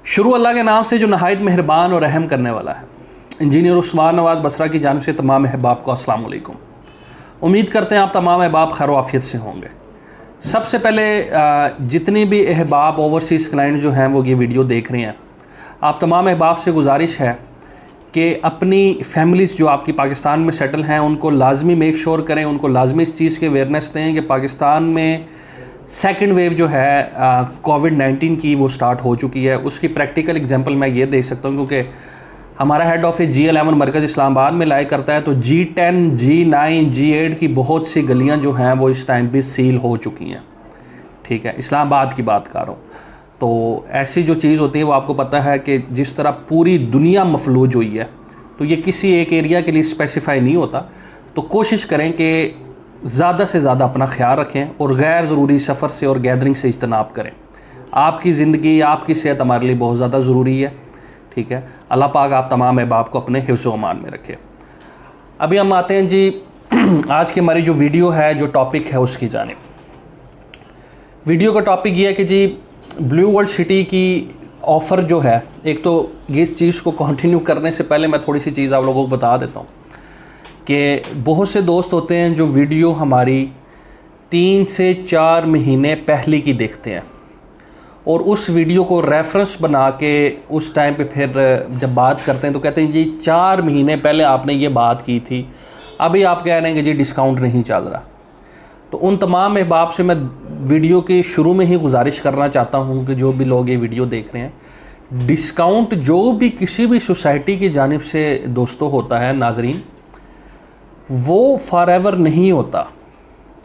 शुरू अल्लाह के नाम से जो नहायत मेहरबान और रहम करने वाला है। इंजीनियर उस्मान नवाज़ बसरा की जानिब से तमाम अहबाब को अस्सलाम वालेकुम। उम्मीद करते हैं आप तमाम अहबाब खैर आफियत से होंगे। सबसे पहले जितनी भी अहबाब ओवरसीज़ क्लाइंट जो हैं वो ये वीडियो देख रहे हैं, आप तमाम अहबाब से गुजारिश है कि अपनी फैमिलीज़ जो आपकी पाकिस्तान में सेटल हैं उनको लाजमी मेक श्योर करें, उनको लाजमी इस चीज़ की अवेयरनेस दें कि पाकिस्तान में सेकंड वेव जो है कोविड-19 की वो स्टार्ट हो चुकी है। उसकी प्रैक्टिकल एग्जांपल मैं ये दे सकता हूँ क्योंकि हमारा हेड ऑफिस G11 मरकज़ इस्लामाबाद में लाया करता है, तो G10, G9, G8 की बहुत सी गलियाँ जो हैं वो इस टाइम भी सील हो चुकी हैं। ठीक है, इस्लामाबाद की बात कर रहा हूँ। तो ऐसी जो चीज़ होती है वो आपको पता है कि जिस तरह पूरी दुनिया मफलूज हुई है, तो ये किसी एक एरिया के लिए स्पेसिफाई नहीं होता। तो कोशिश करें कि ज़्यादा से ज़्यादा अपना ख्याल रखें और गैर ज़रूरी सफ़र से और गैदरिंग से इज्तनाब करें। आपकी ज़िंदगी, आपकी सेहत हमारे लिए बहुत ज़्यादा ज़रूरी है। ठीक है, अल्लाह पाक आप तमाम अहबाब को अपने हिफ्ज़ व अमान में रखे। अभी हम आते हैं जी आज की हमारी जो वीडियो है, जो टॉपिक है उसकी जानिब। वीडियो का टॉपिक ये है कि जी ब्लू वर्ल्ड सिटी की ऑफ़र जो है, एक तो इस चीज़ को कंटिन्यू करने से पहले मैं थोड़ी सी चीज़ आप लोगों को बता देता हूँ कि बहुत से दोस्त होते हैं जो वीडियो हमारी 3 से 4 महीने पहले की देखते हैं और उस वीडियो को रेफरेंस बना के उस टाइम पे फिर जब बात करते हैं तो कहते हैं जी 4 महीने पहले आपने ये बात की थी, अभी आप कह रहे हैं कि जी डिस्काउंट नहीं चल रहा। तो उन तमाम अहबाब से मैं वीडियो के शुरू में ही गुजारिश करना चाहता हूँ कि जो भी लोग ये वीडियो देख रहे हैं, डिस्काउंट जो भी किसी भी सोसाइटी की जानिब से दोस्तों होता है नाजरीन, वो फॉरएवर नहीं होता।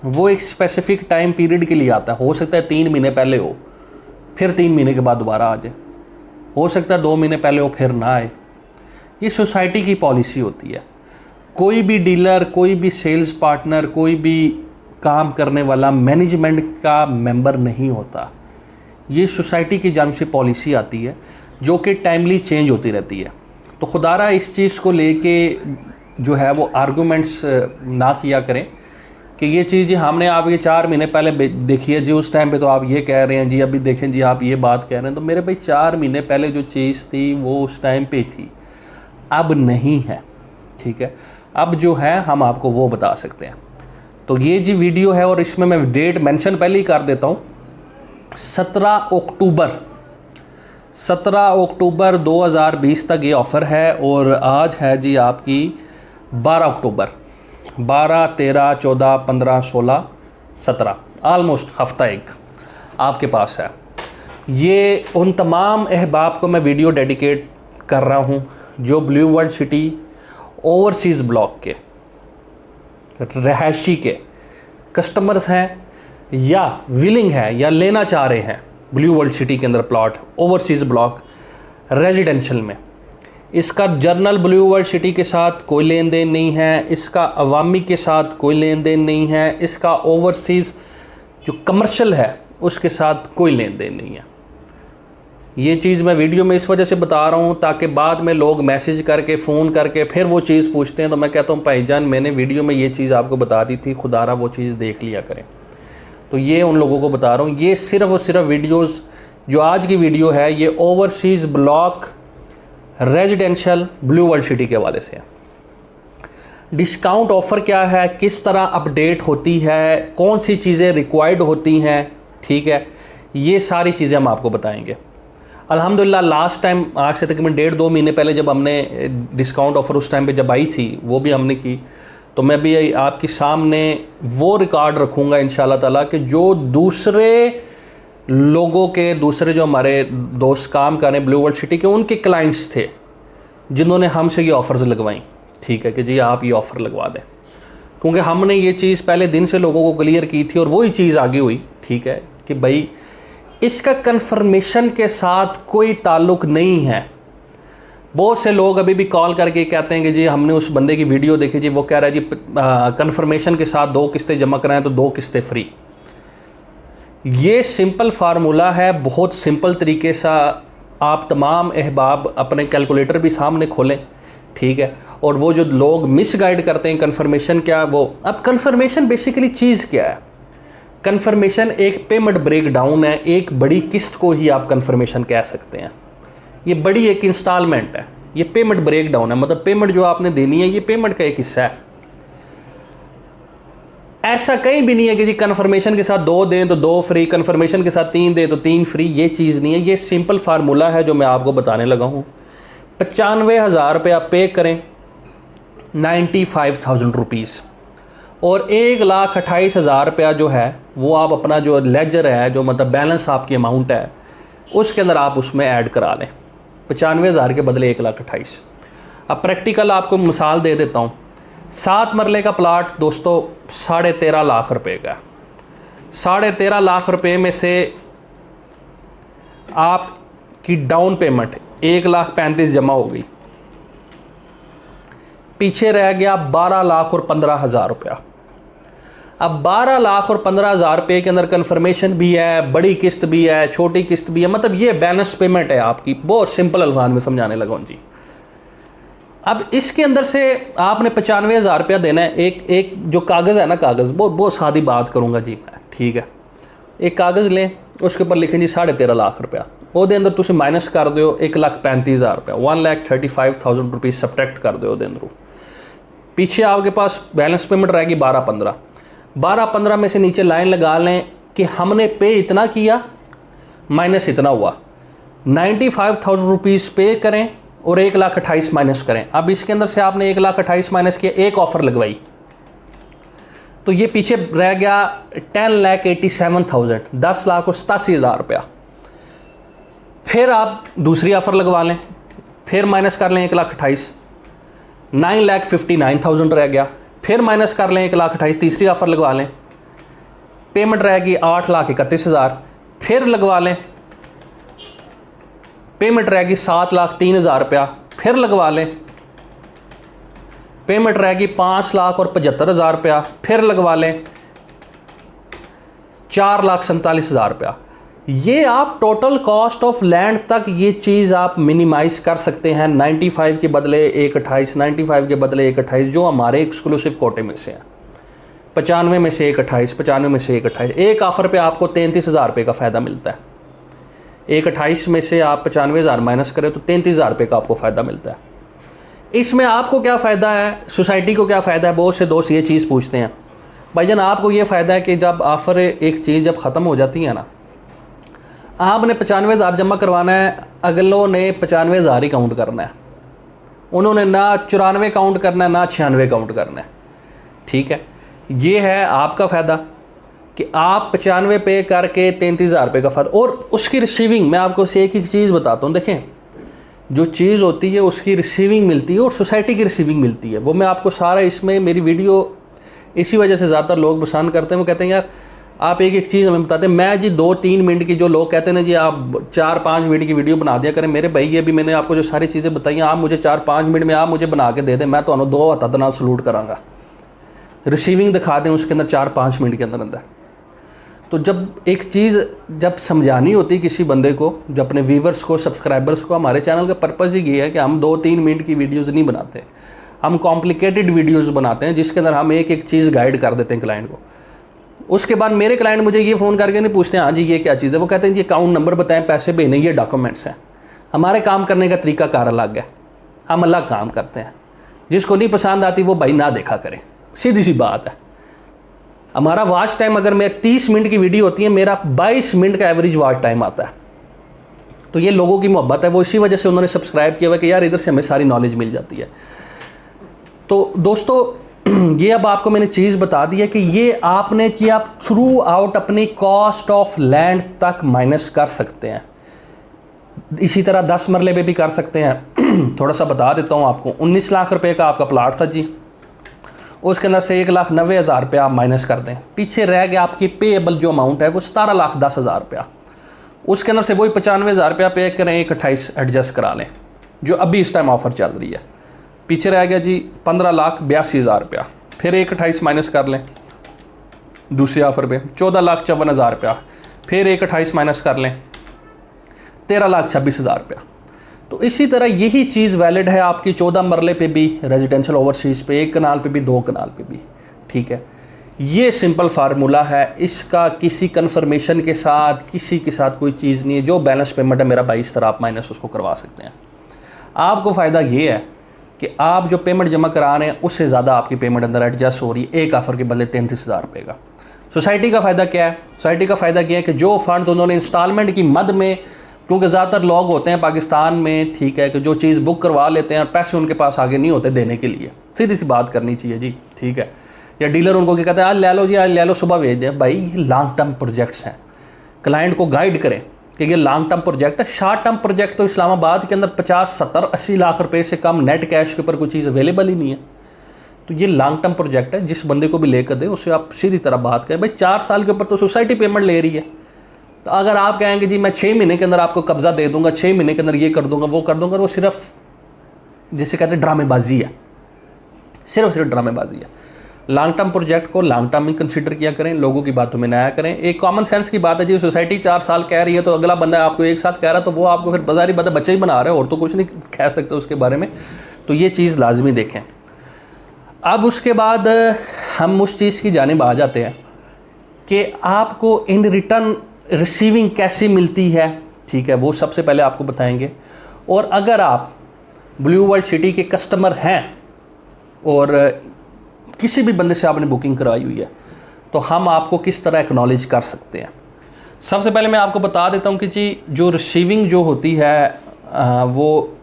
वो एक स्पेसिफिक टाइम पीरियड के लिए आता है। हो सकता है 3 महीने पहले हो, फिर 3 महीने के बाद दोबारा आ जाए। हो सकता है 2 महीने पहले हो फिर ना आए। ये सोसाइटी की पॉलिसी होती है। कोई भी डीलर, कोई भी सेल्स पार्टनर, कोई भी काम करने वाला मैनेजमेंट का मेंबर नहीं होता। ये सोसाइटी की जानिब से पॉलिसी आती है जो कि टाइमली चेंज होती रहती है। तो खुदारा इस चीज़ को लेके जो है वो आर्गूमेंट्स ना किया करें कि ये चीज़ हमने आप ये 4 महीने पहले देखी है जी, उस टाइम पे तो आप ये कह रहे हैं जी, अभी देखें जी आप ये बात कह रहे हैं। तो मेरे भाई 4 महीने पहले जो चीज़ थी वो उस टाइम पे थी, अब नहीं है। ठीक है, अब जो है हम आपको वो बता सकते हैं। तो ये जी वीडियो है और इसमें मैं डेट मेंशन पहले ही कर देता हूँ, 17 अक्टूबर 2020 तक ये ऑफ़र है और आज है जी आपकी 12 अक्टूबर। 12, 13, 14, 15, 16, 17 आलमोस्ट हफ्ता एक आपके पास है। ये उन तमाम अहबाब को मैं वीडियो डेडिकेट कर रहा हूँ जो blue world city overseas block के रहायशी के कस्टमर्स हैं या विलिंग है या लेना चाह रहे हैं ब्लू वर्ल्ड सिटी के अंदर प्लॉट ओवरसीज़ ब्लॉक रेजिडेंशियल में। इसका जर्नल ब्लू वर्ल्ड सिटी के साथ कोई लेन देन नहीं है, इसका अवामी के साथ कोई लेन देन नहीं है, इसका ओवरसीज़ जो कमर्शियल है उसके साथ कोई लेन देन नहीं है। ये चीज़ मैं वीडियो में इस वजह से बता रहा हूँ ताकि बाद में लोग मैसेज करके, फ़ोन करके फिर वो चीज़ पूछते हैं। तो मैं कहता हूँ भाईजान मैंने वीडियो में ये चीज़ आपको बता दी थी, खुदारा वो चीज़ देख लिया करें। तो ये उन लोगों को बता रहा हूँ, ये सिर्फ़ और सिर्फ वीडियोज़ जो आज की वीडियो है ये overseas block residential blue world city के हवाले से है। डिस्काउंट ऑफ़र क्या है, किस तरह अपडेट होती है, कौन सी चीज़ें रिक्वायर्ड होती हैं, ठीक है, ये सारी चीज़ें हम आपको बताएंगे। अल्हम्दुलिल्लाह लास्ट टाइम आज से तकरीबन 1.5-2 महीने पहले जब हमने डिस्काउंट ऑफ़र उस टाइम पे जब आई थी वो भी हमने की, तो मैं भी आपके सामने वो रिकॉर्ड रखूँगा इंशाल्लाह ताला कि जो दूसरे लोगों के, दूसरे जो हमारे दोस्त काम कर रहे हैं ब्लू वर्ल्ड सिटी के, उनके क्लाइंट्स थे जिन्होंने हमसे ये ऑफ़र्स लगवाई। ठीक है कि जी आप ये ऑफ़र लगवा दें, क्योंकि हमने ये चीज़ पहले दिन से लोगों को क्लियर की थी और वही चीज़ आगे हुई। ठीक है कि भाई इसका कंफर्मेशन के साथ कोई ताल्लुक़ नहीं है। बहुत से लोग अभी भी कॉल करके कहते हैं कि जी हमने उस बंदे की वीडियो देखी जी, वो कह रहा है जी कंफर्मेशन के साथ 2 किस्तें जमा कराएं तो 2 किस्तें फ्री। ये सिंपल फार्मूला है, बहुत सिंपल तरीके से आप तमाम अहबाब अपने कैलकुलेटर भी सामने खोलें। ठीक है, और वो जो लोग मिसगाइड करते हैं कंफर्मेशन क्या, वो अब कंफर्मेशन बेसिकली चीज़ क्या है? कंफर्मेशन एक पेमेंट ब्रेकडाउन है, एक बड़ी किस्त को ही आप कंफर्मेशन कह सकते हैं। ये बड़ी एक इंस्टॉलमेंट है, ये पेमेंट ब्रेक डाउन है, मतलब पेमेंट जो आपने देनी है ये पेमेंट का एक हिस्सा है। ऐसा कहीं भी नहीं है कि जी कन्फर्मेशन के साथ 2 दें तो 2 फ्री, कन्फर्मेशन के साथ 3 दें तो 3 फ्री, ये चीज़ नहीं है। ये सिंपल फार्मूला है जो मैं आपको बताने लगा हूँ। 95,000 रुपये आप पे करें, 95,000 रुपीज़, और 1,28,000 रुपया जो है वो आप अपना जो लेजर है, जो मतलब बैलेंस आपकी अमाउंट है, उसके अंदर आप उसमें ऐड करा लें। 95,000 के बदले 1,28,000। अब प्रैक्टिकल आपको मिसाल दे देता हूँ। 7 मरले का प्लाट दोस्तों 13.5 लाख रुपए का। 13.5 लाख रुपए में से आपकी डाउन पेमेंट 1,35,000 जमा हो गई, पीछे रह गया 12,15,000 रुपया। अब 12 लाख और 15,000 रुपये के अंदर कन्फर्मेशन भी है, बड़ी किस्त भी है, छोटी किस्त भी है, मतलब ये बैलेंस पेमेंट है आपकी। बहुत सिंपल अल्फाज में समझाने लगा हूँ जी। अब इसके अंदर से आपने 95,000 रुपया देना है। एक जो कागज़ है ना, कागज़ बहुत सादी बात करूँगा जी मैं, ठीक है। एक कागज़ लें, उसके ऊपर लिखें जी 13.5 लाख रुपया, ਉਹਦੇ अंदर तुम माइनस कर दो 1,35,000 रुपया, 1,35,000 रुपीज़ सब्ट्रैक्ट कर दो ਉਹਦੇ अंदर। पीछे आपके पास बैलेंस पेमेंट रहेगी 12,15 में से नीचे लाइन लगा लें कि हमने पे इतना किया माइनस इतना हुआ। 95,000 रुपीज़ पे करें और 1,28,000 माइनस करें। अब इसके अंदर से आपने 1,28,000 माइनस किया, एक ऑफ़र लगवाई तो ये पीछे रह गया 10,87,000, 10,87,000 रुपया। फिर आप दूसरी ऑफ़र लगवा लें, फिर माइनस कर लें 1,28,000, 9,59,000 रह गया। फिर माइनस कर लें 1,28,000, तीसरी ऑफ़र लगवा लें, पेमेंट रहेगी 8,31,000। फिर लगवा लें, पेमेंट रहेगी 7,03,000 रुपया। फिर लगवा लें, पेमेंट रहेगी 5,75,000 रुपया। फिर लगवा लें 4,47,000 रुपया। ये आप टोटल कॉस्ट ऑफ लैंड तक ये चीज़ आप मिनिमाइज़ कर सकते हैं। 95 के बदले 1,28,000, 95 के बदले 1,28,000 जो हमारे एक्सक्लूसिव कोटे में से हैं। 95 में से 1,28,000, 95 में से 1,28,000, एक ऑफ़र पे आपको 33,000 रुपये का फ़ायदा मिलता है। 1,28,000 में से आप 95,000 माइनस करें तो 33,000 रुपये का आपको फ़ायदा मिलता है। इसमें आपको क्या फ़ायदा है, सोसाइटी को क्या फ़ायदा है? बहुत से दोस्त ये चीज़ पूछते हैं भाईजान आपको ये फ़ायदा है कि जब ऑफ़र एक चीज़ जब ख़त्म हो जाती है ना, आपने 95,000 जमा करवाना है, अगलों ने 95,000 ही काउंट करना है, उन्होंने ना 94 काउंट करना है ना 96 काउंट करना है, ठीक है। ये है आपका फ़ायदा कि आप 95 पे करके 33,000 रुपये का फ़र्क। और उसकी रिसीविंग मैं आपको एक चीज़ बताता हूँ, देखें जो चीज़ होती है उसकी रिसीविंग मिलती है और सोसाइटी की रिसीविंग मिलती है। वो मैं आपको सारा इसमें मेरी वीडियो इसी वजह से ज़्यादातर लोग पसंद करते हैं। वो कहते हैं यार आप एक चीज़ हमें बताते हैं। मैं जी 2-3 मिनट की, जो लोग कहते हैं ना जी आप 4-5 मिनट की वीडियो बना दिया करें, मेरे भाई ये भी मैंने आपको जो सारी चीज़ें बताई हैं आप मुझे 4-5 मिनट में आप मुझे बना के दे दें, मैं तो 2 हत्थ नाल सलूट करांगा। रिसीविंग दिखा दें उसके अंदर 4-5 मिनट के अंदर। तो जब एक चीज़ जब समझानी होती है किसी बंदे को, जब अपने व्यूवर्स को, सब्सक्राइबर्स को, हमारे चैनल का पर्पज़ ही ये है कि हम 2-3 मिनट की वीडियोज़ नहीं बनाते, हम कॉम्प्लिकेटेड वीडियोज़ बनाते हैं जिसके अंदर हम एक चीज़ गाइड कर देते हैं क्लाइंट को। उसके बाद मेरे क्लाइंट मुझे ये फ़ोन करके नहीं पूछते हैं हाँ जी ये क्या चीज़ है, वो कहते हैं जी अकाउंट नंबर बताएं, पैसे भेजने, ये डॉक्यूमेंट्स हैं। हमारे काम करने का तरीका कार अलग है, हम अलग काम करते हैं। जिसको नहीं पसंद आती वो भाई ना देखा करें, सीधी सी बात है। हमारा वॉच टाइम अगर मैं 30 मिनट की वीडियो होती है, मेरा 22 मिनट का एवरेज वॉच टाइम आता है। तो ये लोगों की मोहब्बत है, वो इसी वजह से उन्होंने सब्सक्राइब किया हुआ कि यार इधर से हमें सारी नॉलेज मिल जाती है। तो दोस्तों ये अब आपको मैंने चीज़ बता दी है कि ये आपने कि आप थ्रू आउट अपनी कॉस्ट ऑफ लैंड तक माइनस कर सकते हैं। इसी तरह 10 मरले पे भी कर सकते हैं। थोड़ा सा बता देता हूँ आपको। 19 लाख रुपए का आपका प्लाट था जी, उसके अंदर से 1,90,000 रुपया आप माइनस कर दें, पीछे रह गया आपकी पेएबल जो अमाउंट है वो 17,10,000 रुपया। उसके अंदर से वही 95,000 रुपया पे करें, 1,28,000 एडजस्ट करा लें जो अभी इस टाइम ऑफ़र चल रही है। पीछे रह गया जी 15,82,000 रुपया, फिर 1,28,000 माइनस कर लें दूसरी ऑफ़र पे 14,54,000 रुपया, फिर 1,28,000 माइनस कर लें 13,26,000 रुपया। तो इसी तरह यही चीज़ वैलिड है आपकी 14 मरले पे भी, रेजिडेंशियल ओवरसीज़ पे, 1 कनाल पे भी, 2 कनाल पे भी, ठीक है। ये सिंपल फार्मूला है, इसका किसी कन्फर्मेशन के साथ किसी के साथ कोई चीज़ नहीं है। जो बैलेंस पेमेंट है मेरा भाई इस तरह आप माइनस उसको करवा सकते हैं। आपको फ़ायदा ये है कि आप जो पेमेंट जमा करा रहे हैं उससे ज़्यादा आपकी पेमेंट अंदर एडजस्ट हो रही है, एक ऑफ़र के बदले 33,000 रुपये का। सोसाइटी का फ़ायदा क्या है? सोसाइटी का फ़ायदा क्या है कि जो फंड उन्होंने इंस्टॉलमेंट की मद में, क्योंकि ज़्यादातर लोग होते हैं पाकिस्तान में, ठीक है, कि जो चीज़ बुक करवा लेते हैं और पैसे उनके पास आगे नहीं होते देने के लिए, सीधी सी बात करनी चाहिए जी, ठीक है। या डीलर उनको क्या कहते हैं, आज ले लो जी, आज ले लो, सुबह भेज दें। भाई ये लॉन्ग टर्म प्रोजेक्ट्स हैं, क्लाइंट को गाइड करें कि ये लॉन्ग टर्म प्रोजेक्ट है। शॉर्ट टर्म प्रोजेक्ट तो इस्लामाबाद के अंदर 50, 70, 80 लाख रुपए से कम नेट कैश के ऊपर कोई चीज़ अवेलेबल ही नहीं है। तो ये लॉन्ग टर्म प्रोजेक्ट है, जिस बंदे को भी लेकर दे उससे आप सीधी तरह बात करें। भाई 4 साल के ऊपर तो सोसाइटी पेमेंट ले रही है, तो अगर आप कहेंगे जी मैं 6 महीने के अंदर आपको कब्जा दे दूंगा, 6 महीने के अंदर ये कर दूंगा, वो कर दूंगा, वो सिर्फ जिसे कहते हैं ड्रामेबाजी है, सिर्फ ड्रामेबाजी है। लॉन्ग टर्म प्रोजेक्ट को लॉन्ग टर्म ही कंसिडर किया करें, लोगों की बातों में ना आया करें। एक कॉमन सेंस की बात है जी, सोसाइटी 4 साल कह रही है तो अगला बंदा आपको 1 साल कह रहा है, तो वो आपको फिर बाजारी बात बच्चे ही बना रहे हो और तो कुछ नहीं कह सकते उसके बारे में। तो ये चीज़ लाजमी देखें। अब उसके बाद हम उस चीज़ की जानिब आ जाते हैं कि आपको इन रिटर्न रिसीविंग कैसे मिलती है, ठीक है, वो सबसे पहले आपको बताएंगे। और अगर आप ब्लू वर्ल्ड सिटी के कस्टमर हैं और किसी भी बंदे से आपने बुकिंग करवाई हुई है, तो हम आपको किस तरह एक्नॉलेज कर सकते हैं। सबसे पहले मैं आपको बता देता हूँ कि जी जो रिसीविंग जो होती है वो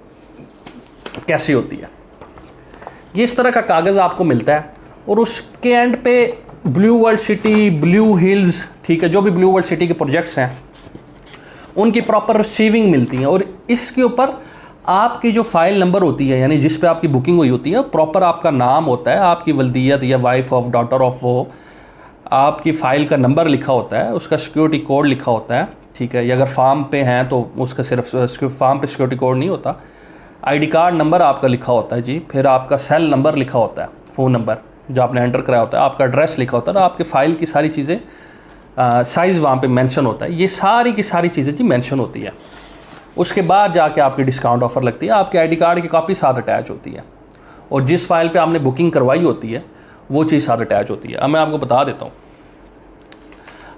कैसी होती है। ये इस तरह का कागज़ आपको मिलता है और उसके एंड पे blue world city, blue hills, ठीक है, जो भी ब्लू वर्ल्ड सिटी के प्रोजेक्ट्स हैं उनकी प्रॉपर रिसीविंग मिलती हैं। और इसके ऊपर आपकी जो फाइल नंबर होती है, यानी जिस पे आपकी बुकिंग हुई होती है, प्रॉपर आपका नाम होता है, आपकी वल्दियत या वाइफ ऑफ, डॉटर ऑफ, वो आपकी फ़ाइल का नंबर लिखा होता है, उसका सिक्योरिटी कोड लिखा होता है, ठीक है। या अगर फार्म पे हैं तो उसका सिर्फ फार्म पे सिक्योरिटी कोड नहीं होता, आईडी कार्ड नंबर आपका लिखा होता है जी, फिर आपका सेल नंबर लिखा होता है, फ़ोन नंबर जो आपने एंटर कराया होता है, आपका एड्रेस लिखा होता है और आपके फ़ाइल की सारी चीज़ें, साइज़ वहाँ पे मेंशन होता है। ये सारी की सारी चीज़ें जी मेंशन होती है। उसके बाद जाके आपकी डिस्काउंट ऑफ़र लगती है, आपके आईडी कार्ड की कॉपी साथ अटैच होती है और जिस फाइल पे आपने बुकिंग करवाई होती है वो चीज़ साथ अटैच होती है। अब मैं आपको बता देता हूँ।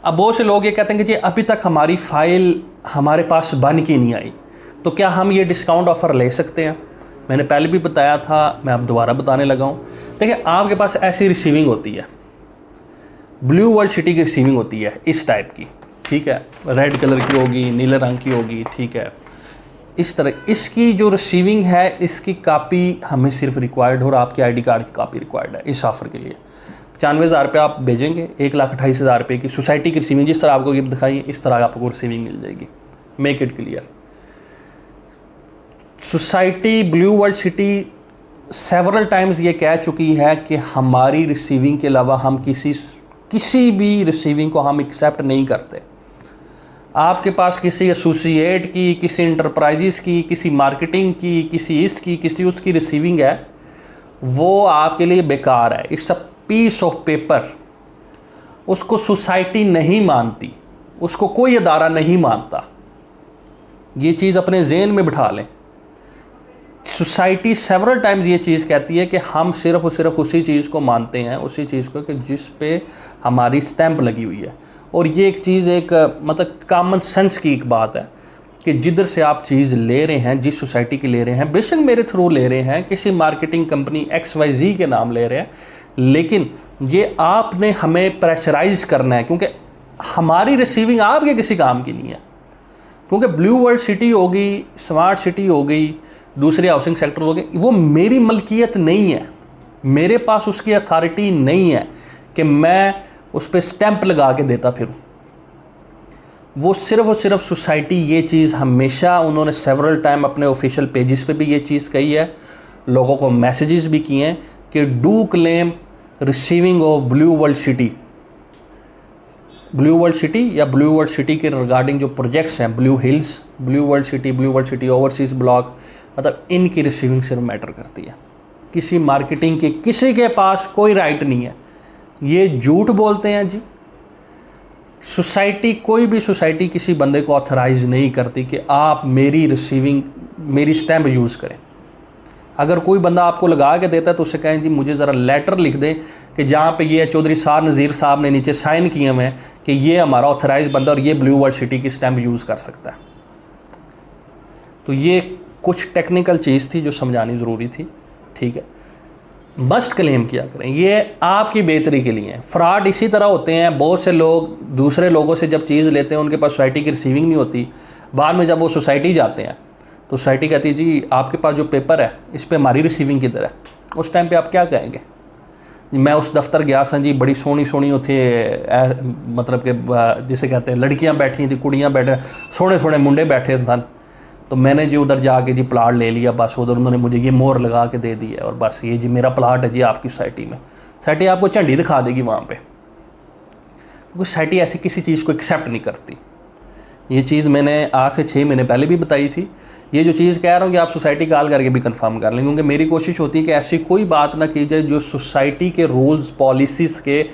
अब बहुत से लोग ये कहते हैं कि जी अभी तक हमारी फ़ाइल हमारे पास बन के नहीं आई, तो क्या हम ये डिस्काउंट ऑफ़र ले सकते हैं? मैंने पहले भी बताया था, मैं अब दोबारा बताने लगा हूँ। देखिए, आपके पास ऐसी रिसीविंग होती है, ब्लू वर्ल्ड सिटी की रिसीविंग होती है इस टाइप की, ठीक है, रेड कलर की होगी, नीले रंग की होगी, ठीक है, इस तरह। इसकी जो रिसीविंग है इसकी कापी हमें सिर्फ रिक्वायर्ड हो और आपके आईडी कार्ड की कापी रिक्वायर्ड है इस ऑफ़र के लिए। 95,000 रुपये आप भेजेंगे, 1,28,000 रुपये की सोसाइटी की रिसीविंग, जिस तरह आपको ये दिखाई इस तरह आपको रिसीविंग मिल जाएगी। Make it clear. Society blue world city several times ये कह चुकी है कि हमारी रिसीविंग के अलावा हम किसी भी रिसीविंग को हम एक्सेप्ट नहीं करते। आपके पास किसी एसोसिएट की, किसी इंटरप्राइजेस की, किसी मार्केटिंग की, किसी इसकी, किसी उसकी रिसीविंग है, वो आपके लिए बेकार है। It's a piece of paper. उसको सोसाइटी नहीं मानती, उसको कोई अदारा नहीं मानता। ये चीज़ अपने जहन में बिठा लें। सोसाइटी सेवरल टाइम्स ये चीज़ कहती है कि हम सिर्फ और सिर्फ उसी चीज़ को मानते हैं, उसी चीज़ को कि जिस पे हमारी स्टैंप लगी हुई है। और ये एक चीज़ एक मतलब कॉमन सेंस की एक बात है कि जिधर से आप चीज़ ले रहे हैं, जिस सोसाइटी की ले रहे हैं, बेशक मेरे थ्रू ले रहे हैं, किसी मार्केटिंग कंपनी XYZ के नाम ले रहे हैं, लेकिन ये आपने हमें प्रेशराइज करना है, क्योंकि हमारी रिसीविंग आपके किसी काम की नहीं है। क्योंकि ब्लू वर्ल्ड सिटी हो गई, स्मार्ट सिटी हो गई, दूसरे हाउसिंग सेक्टर हो गए, वो मेरी मलकियत नहीं है, मेरे पास उसकी अथॉरिटी नहीं है कि मैं उस पर स्टैंप लगा के देता फिरूं। वो सिर्फ और सिर्फ सोसाइटी ये चीज़ हमेशा, उन्होंने सेवरल टाइम अपने ऑफिशियल पेजेस पे भी ये चीज़ कही है, लोगों को मैसेजेस भी किए हैं कि do claim receiving of blue world city. Blue world city या ब्लू वर्ल्ड सिटी के रिगार्डिंग जो प्रोजेक्ट्स हैं, blue hills, blue world city overseas block, मतलब इनकी रिसीविंग सिर्फ मैटर करती है। किसी मार्केटिंग के किसी के पास कोई राइट नहीं है। ये झूठ बोलते हैं जी। सोसाइटी, कोई भी सोसाइटी किसी बंदे को ऑथराइज नहीं करती कि आप मेरी रिसीविंग, मेरी स्टैम्प यूज़ करें। अगर कोई बंदा आपको लगा के देता है तो उससे कहें जी मुझे ज़रा लेटर लिख दें कि जहाँ पे ये चौधरी सार नज़ीर साहब ने नीचे साइन किए हुए हैं कि ये हमारा ऑथराइज बंदा और ये ब्लू वर्ल्ड सिटी की स्टैम्प यूज़ कर सकता है। तो ये कुछ टेक्निकल चीज़ थी जो समझानी ज़रूरी थी, ठीक है। मस्ट क्लेम किया करें, ये आपकी बेहतरी के लिए है। फ्रॉड इसी तरह होते हैं, बहुत से लोग दूसरे लोगों से जब चीज़ लेते हैं उनके पास सोसाइटी की रिसीविंग नहीं होती, बाद में जब वो सोसाइटी जाते हैं तो सोसाइटी कहती है जी आपके पास जो पेपर है इस पर हमारी रिसीविंग किधर है। उस टाइम पे आप क्या कहेंगे? मैं उस दफ्तर गया सा जी, बड़ी सोहनी सोहनी उथे मतलब कि जिसे कहते हैं लड़कियां बैठी थी, कुड़ियां बैठे, सोहने सोहने मुंडे बैठे सन, तो मैंने जी उधर जाके जी प्लाट ले लिया, बस उधर उन्होंने मुझे ये मोहर लगा के दे दी है और बस ये जी मेरा प्लाट है जी आपकी सोसाइटी में। सोसाइटी आपको झंडी दिखा देगी वहाँ पे, क्योंकि सोसाइटी ऐसी किसी चीज़ को एक्सेप्ट नहीं करती। ये चीज़ मैंने आज से 6 महीने पहले भी बताई थी। ये जो चीज़ कह रहा हूँ कि आप सोसाइटी कॉल करके भी कंफर्म कर लें, क्योंकि मेरी कोशिश होती है कि ऐसी कोई बात ना की जाए जो सोसाइटी के रूल्स पॉलिसीज़ के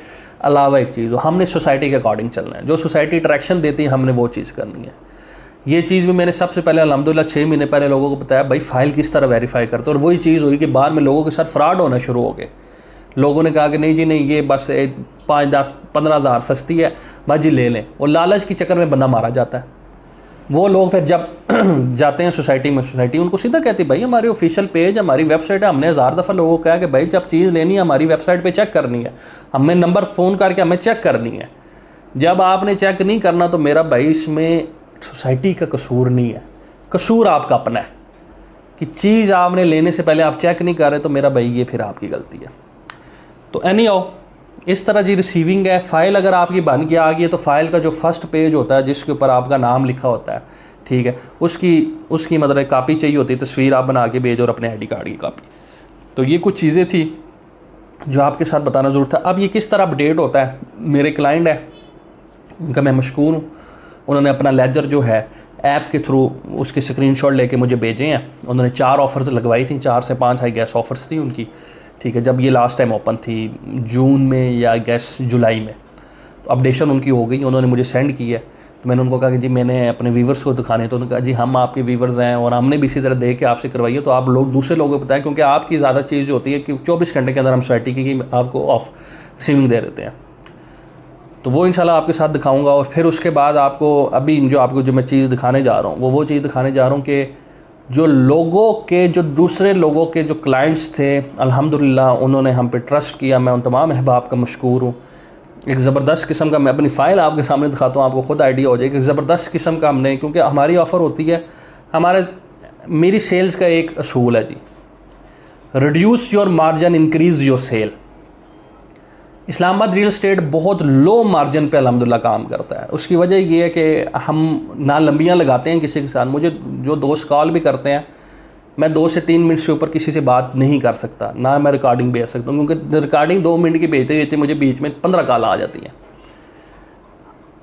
अलावा एक चीज़ हो। हमने सोसाइटी के अकॉर्डिंग चलना है, जो सोसाइटी डायरेक्शन देती है हमने वो चीज़ करनी है। ये चीज़ भी मैंने सबसे पहले अल्हम्दुलिल्लाह 6 महीने पहले लोगों को बताया, भाई फाइल किस तरह वेरीफाई करते, और वही चीज़ हुई कि बाद में लोगों के साथ फ्रॉड होना शुरू हो गए। लोगों ने कहा कि नहीं जी नहीं, ये बस 5-10-15 हज़ार सस्ती है, बस जी ले लें, और लालच के चक्कर में बंदा मारा जाता है। वो लोग फिर जब जाते हैं सोसाइटी में, सोसाइटी उनको सीधा कहती भाई हमारी ऑफिशियल पेज, हमारी वेबसाइट है, हमने 1000 दफ़ा लोगों को कहा कि भाई जब चीज़ लेनी है हमारी वेबसाइट पे चेक करनी है, हमें नंबर फ़ोन करके हमें चेक करनी है। जब आपने चेक नहीं करना तो मेरा भाई इसमें सोसाइटी का कसूर नहीं है, कसूर आपका अपना है कि चीज़ आपने लेने से पहले आप चेक नहीं कर रहे, तो मेरा भाई ये फिर आपकी गलती है। तो एनीहाउ इस तरह जी रिसीविंग है। फ़ाइल अगर आपकी बन के आ गई है तो फ़ाइल का जो फर्स्ट पेज होता है जिसके ऊपर आपका नाम लिखा होता है, ठीक है, उसकी मतलब कापी चाहिए होती है, तस्वीर आप बना के भेजो और अपने आईडी कार्ड की कापी। तो ये कुछ चीज़ें थी जो आपके साथ बताना ज़रूर था। अब ये किस तरह अपडेट होता है, मेरे क्लाइंट है उनका मैं मशकूर हूँ, उन्होंने अपना लेजर जो है ऐप के थ्रू उसके स्क्रीनशॉट लेके मुझे भेजे हैं। उन्होंने 4 ऑफ़र्स लगवाई थी, 4 से 5 आई गैस ऑफ़र्स थी उनकी, ठीक है। जब ये लास्ट टाइम ओपन थी जून में या गैस जुलाई में, तो अपडेशन उनकी हो गई, उन्होंने मुझे सेंड की है। तो मैंने उनको कहा कि जी मैंने अपने व्यूवर्स को दिखाने, तो उन्होंने कहा जी हम आपके व्यूवर्स हैं और हमने भी इसी तरह देख के आपसे करवाई है, तो आप लोग दूसरे लोगों को बताएं, क्योंकि आपकी ज़्यादा चीज़ होती है कि 24 घंटे के अंदर हम सोसाइटी की आपको ऑफ रिसीविंग दे देते हैं। तो वो इंशाल्लाह आपके साथ दिखाऊंगा। और फिर उसके बाद आपको अभी जो मैं चीज़ दिखाने जा रहा हूँ वो चीज़ दिखाने जा रहा हूँ कि जो लोगों के जो दूसरे लोगों के जो क्लाइंट्स थे, अल्हम्दुलिल्लाह उन्होंने हम पे ट्रस्ट किया। मैं उन तमाम अहबाब का मशकूर हूँ। एक ज़बरदस्त किस्म का, मैं अपनी फ़ाइल आपके सामने दिखाता हूँ, आपको ख़ुद आइडिया हो जाएगा। एक ज़बरदस्त किस्म का हमने, क्योंकि हमारी ऑफ़र होती है, मेरी सेल्स का एक असूल है जी, reduce your margin increase your sale. Islamabad real estate बहुत लो मार्जिन पे अल्हम्दुलिल्लाह काम करता है। उसकी वजह ये है कि हम ना लंबियाँ लगाते हैं किसी के साथ। मुझे जो दोस्त कॉल भी करते हैं, मैं 2 से 3 मिनट से ऊपर किसी से बात नहीं कर सकता, ना मैं रिकॉर्डिंग भेज सकता हूँ, क्योंकि रिकॉर्डिंग 2 मिनट की भेजते भेजते मुझे बीच में 15 कॉल आ जाती हैं।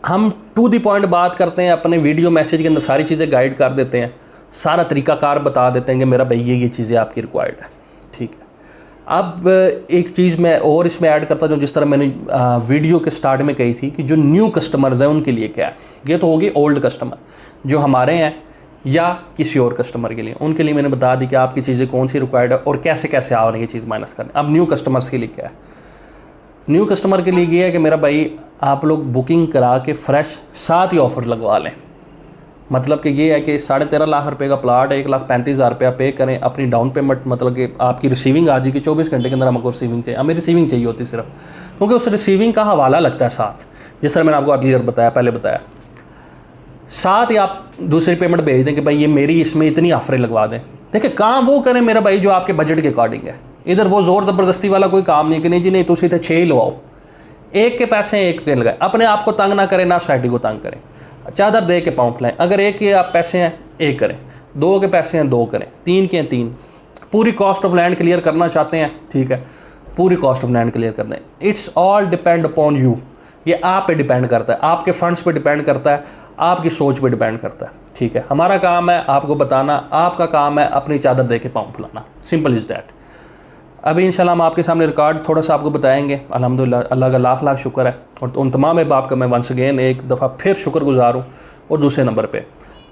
हम टू द पॉइंट बात करते हैं, अपने वीडियो मैसेज के अंदर सारी चीज़ें गाइड कर देते हैं, सारा तरीक़ाकार बता देते हैं कि मेरा भैया ये चीज़ें आपकी रिक्वायर्ड है, ठीक है। अब एक चीज़ मैं और इसमें ऐड करता हूँ, जिस तरह मैंने वीडियो के स्टार्ट में कही थी कि जो न्यू कस्टमर्स हैं उनके लिए क्या है। ये तो होगी ओल्ड कस्टमर जो हमारे हैं या किसी और कस्टमर के लिए, उनके लिए मैंने बता दी कि आपकी चीज़ें कौन सी रिक्वायर्ड है और कैसे कैसे आपने ये चीज़ माइनस करनी। अब न्यू कस्टमर्स के लिए क्या है, न्यू कस्टमर के लिए ये है कि मेरा भाई आप लोग बुकिंग करा के फ्रेश साथ ही ऑफ़र लगवा लें। मतलब कि ये है कि 13.5 लाख रुपए का प्लाट है, 1,35,000 रुपया पे करें, अपनी डाउन पेमेंट, मतलब कि आपकी रिसीविंग आ जाएगी 24 घंटे के अंदर। हमको रिसीविंग चाहिए, हमें रिसीविंग चाहिए होती सिर्फ, क्योंकि उस रिसीविंग का हवाला लगता है साथ, जिस तरह मैंने आपको अर्लियर बताया, पहले बताया। साथ ही आप दूसरी पेमेंट भेज दें कि भाई ये मेरी इसमें इतनी ऑफरें लगवा दें। देखिए काम वो करें मेरा भाई जो आपके बजट के अकॉर्डिंग है। इधर वो ज़ोर ज़बरदस्ती वाला कोई काम नहीं कि नहीं जी नहीं तुम सीधे 6 ही लवाओ, एक के पैसे एक के लगाए। अपने आप को तंग ना करें, ना सोसाइटी को तंग करें। चादर दे के पाँव फैलाएं। अगर एक के आप पैसे हैं एक करें, 2 के पैसे हैं 2 करें, 3 के हैं 3। पूरी कॉस्ट ऑफ लैंड क्लियर करना चाहते हैं, ठीक है, पूरी कॉस्ट ऑफ लैंड क्लियर कर दें। It's all depend upon you. ये आप पे डिपेंड करता है, आपके फंड्स पे डिपेंड करता है, आपकी सोच पे डिपेंड करता है, ठीक है। हमारा काम है आपको बताना, आपका काम है अपनी चादर दे के पाँव फैलाना। Simple is that. अभी इंशाल्लाह हम आपके सामने रिकॉर्ड थोड़ा सा आपको बताएंगे। अल्हम्दुलिल्लाह, अल्लाह का लाख लाख शुक्र है। और उन तमाम अहबाब का मैं वंस अगेन एक दफ़ा फिर शुक्रगुजार हूँ। और दूसरे नंबर पे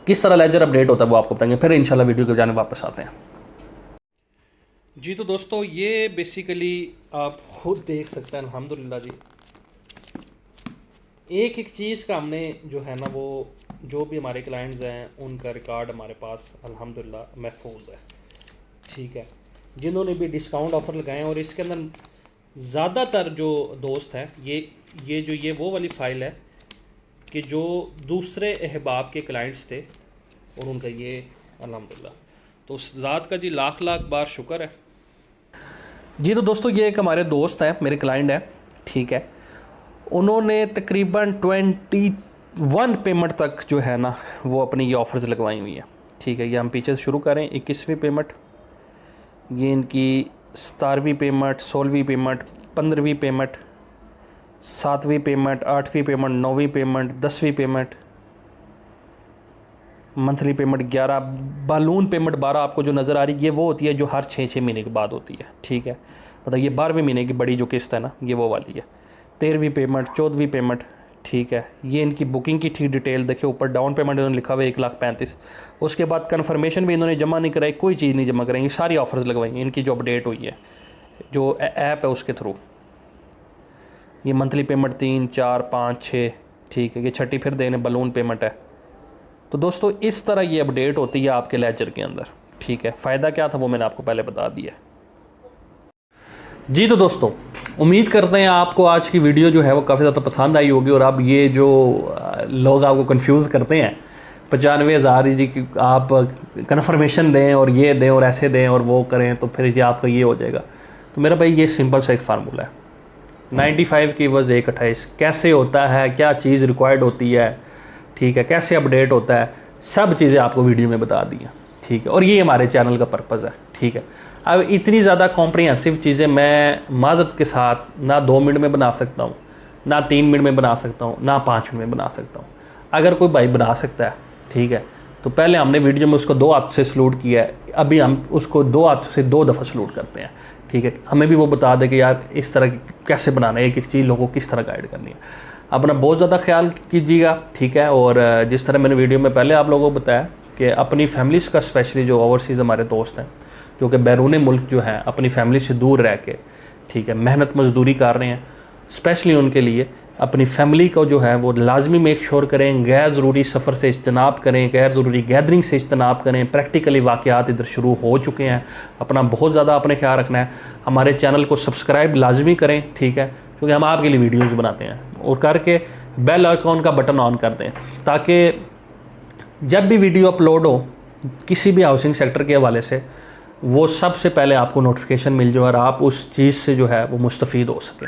किस तरह लेजर अपडेट होता है वो आपको बताएंगे। फिर इंशाल्लाह वीडियो के जाने वापस आते हैं। जी तो दोस्तों ये बेसिकली आप खुद देख सकते हैं अल्हम्दुलिल्लाह जी, एक एक चीज़ का हमने जो है ना वो जो भी हमारे क्लाइंट्स हैं उनका रिकॉर्ड हमारे पास अल्हम्दुलिल्लाह महफूज है। ठीक है, जिन्होंने भी डिस्काउंट ऑफ़र लगाए हैं, और इसके अंदर ज़्यादातर जो दोस्त हैं ये वो वाली फ़ाइल है कि जो दूसरे अहबाब के क्लाइंट्स थे और उनका ये अल्हम्दुलिल्लाह, तो उस ज़ात का जी लाख लाख बार शुक्र है। जी तो दोस्तों ये एक हमारे दोस्त हैं, मेरे क्लाइंट हैं, ठीक है, उन्होंने तकरीबन 21 पेमेंट तक जो है ना वो अपनी ये ऑफ़र्स लगवाई हुई हैं। ठीक है, ये हम पीछे से शुरू करें, 21वीं पेमेंट, ये इनकी 17वीं पेमेंट, 16वीं पेमेंट, 15वीं पेमेंट, 7वीं पेमेंट, 8वीं पेमेंट, 9वीं पेमेंट, 10वीं payment, monthly payment 11, balloon payment 12 आपको जो नज़र आ रही है ये वो होती है जो हर 6 महीने के बाद होती है। ठीक है, मतलब ये 12वें महीने की बड़ी जो किस्त है ना ये वो वाली है। 13वीं पेमेंट, 14वीं पेमेंट, ठीक है, ये इनकी बुकिंग की ठीक डिटेल देखिए, ऊपर डाउन पेमेंट इन्होंने लिखा हुआ है 1,35,000। उसके बाद कन्फर्मेशन भी इन्होंने जमा नहीं कराई, कोई चीज़ नहीं जमा कराएंगे, सारी ऑफ़र्स लगवाई हैं इनकी जो अपडेट हुई है जो ऐप है उसके थ्रू। ये मंथली पेमेंट 3, 4, 5, 6, ठीक है, ये छठी फिर देने बलून पेमेंट है। तो दोस्तों इस तरह ये अपडेट होती है आपके लेजर के अंदर। ठीक है, फ़ायदा क्या था वो मैंने आपको पहले बता दिया। जी तो दोस्तों उम्मीद करते हैं आपको आज की वीडियो जो है वो काफ़ी ज़्यादा पसंद आई होगी, और अब ये जो लोग आपको कंफ्यूज करते हैं 95,000 जी कि आप कन्फर्मेशन दें और ये दें और ऐसे दें और वो करें तो फिर ये आपका ये हो जाएगा, तो मेरा भाई ये सिंपल सा एक फार्मूला है, 95 की वज़ 128 कैसे होता है, क्या चीज़ रिक्वायर्ड होती है, ठीक है, कैसे अपडेट होता है, सब चीज़ें आपको वीडियो में बता दी हैं। ठीक है, और ये हमारे चैनल का पर्पज़ है। ठीक है, अब इतनी ज़्यादा कॉम्प्रिहेंसिव चीज़ें मैं माज़रत के साथ ना 2 मिनट में बना सकता हूँ, ना 3 मिनट में बना सकता हूँ, ना 5 मिनट में बना सकता हूँ। अगर कोई भाई बना सकता है, ठीक है, तो पहले हमने वीडियो में उसको 2 हाथ से सलूट किया है, अभी हम उसको 2 हाथ से 2 दफ़ा सलूट करते हैं। ठीक है, हमें भी वो बता दे कि यार इस तरह कैसे बनाना है, एक एक चीज़ लोगों को किस तरह गाइड करनी है। अपना बहुत ज़्यादा ख्याल कीजिएगा। ठीक है, और जिस तरह मैंने वीडियो में पहले आप लोगों को बताया कि अपनी फैमिलीज़ का, स्पेशली जो ओवरसीज़ हमारे दोस्त हैं जो कि बैरून मुल्क जो हैं अपनी फैमिली से दूर रह के, ठीक है, मेहनत मजदूरी कर रहे हैं, स्पेशली उनके लिए अपनी फैमिली को जो है वो लाजमी मेक श्योर करें, गैर ज़रूरी सफ़र से इज्तनाब करें, गैर ज़रूरी गैदरिंग से इज्तनाब करें। प्रैक्टिकली वाक़यात इधर शुरू हो चुके हैं, अपना बहुत ज़्यादा अपने ख्याल रखना है। हमारे चैनल को सब्सक्राइब लाजमी करें, ठीक है, क्योंकि हम आपके लिए वीडियोज़ बनाते हैं, और करके बेल आइकॉन का बटन ऑन कर दें ताकि जब भी वीडियो अपलोड हो किसी भी हाउसिंग सेक्टर के हवाले से वो सबसे पहले आपको नोटिफिकेशन मिल जाए और आप उस चीज़ से जो है वो मुस्तफ़ीद हो सके।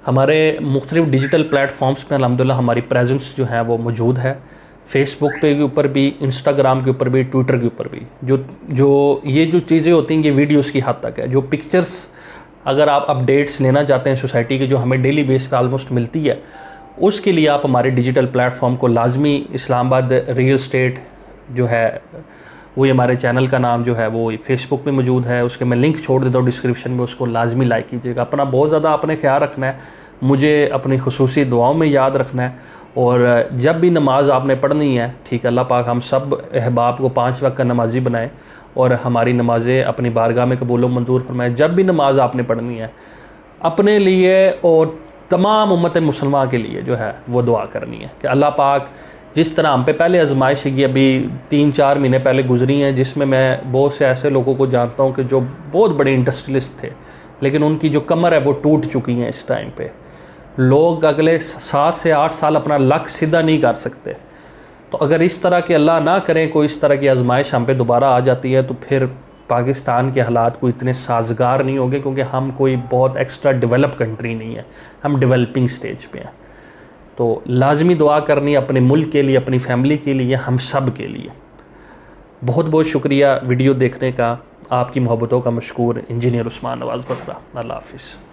हमारे मुख्तलिफ डिजिटल प्लेटफॉर्म्स पे अल्हम्दुलिल्लाह हमारी प्रेजेंस जो है वो मौजूद है, फेसबुक पे के ऊपर भी, इंस्टाग्राम के ऊपर भी, ट्विटर के ऊपर भी। जो ये जो चीज़ें होती हैं ये वीडियोस की हद तक है। जो पिक्चर्स अगर आप अपडेट्स लेना चाहते हैं सोसाइटी की, जो हमें डेली बेस पे ऑलमोस्ट मिलती है, उसके लिए आप हमारे डिजिटल प्लेटफॉर्म को लाजमी, इस्लामाबाद रियल स्टेट जो है वही हमारे चैनल का नाम जो है वो फेसबुक पे मौजूद है, उसके मैं लिंक छोड़ देता हूँ डिस्क्रिप्शन में, उसको लाजमी लाइक कीजिएगा। अपना बहुत ज़्यादा अपने ख्याल रखना है, मुझे अपनी खुसूसी दुआओं में याद रखना है, और जब भी नमाज़ आपने पढ़नी है, ठीक है, अल्लाह पाक हम सब अहबाब को 5 वक्त का नमाजी बनाए और हमारी नमाज़ें अपनी बारगाह में कबूल व मंजूर फरमाए। जब भी नमाज़ आपने पढ़नी है अपने लिए और तमाम उम्मत मुसलमान के लिए जो है वो दुआ करनी है कि अल्लाह पाक जिस तरह हम पे पहले आजमाइश ये अभी 3-4 महीने पहले गुजरी हैं, जिसमें मैं बहुत से ऐसे लोगों को जानता हूँ कि जो बहुत बड़े इंडस्ट्रियलिस्ट थे, लेकिन उनकी जो कमर है वो टूट चुकी है इस टाइम पे। लोग अगले 7 से 8 साल अपना लक सीधा नहीं कर सकते। तो अगर इस तरह के अल्लाह ना करें कोई इस तरह की आजमाइश हम पे दोबारा आ जाती है, तो फिर पाकिस्तान के हालात कोई इतने साजगार नहीं होंगे, क्योंकि हम कोई बहुत एक्स्ट्रा डेवलप कंट्री नहीं है, हम डेवलपिंग स्टेज पे हैं। तो लाजमी दुआ करनी अपने मुल्क के लिए, अपनी फैमिली के लिए, हम सब के लिए। बहुत बहुत शुक्रिया वीडियो देखने का, आपकी मोहब्बतों का मशकूर। इंजीनियर उस्मान नवाज़ बसरा। अल्लाह हाफिज़।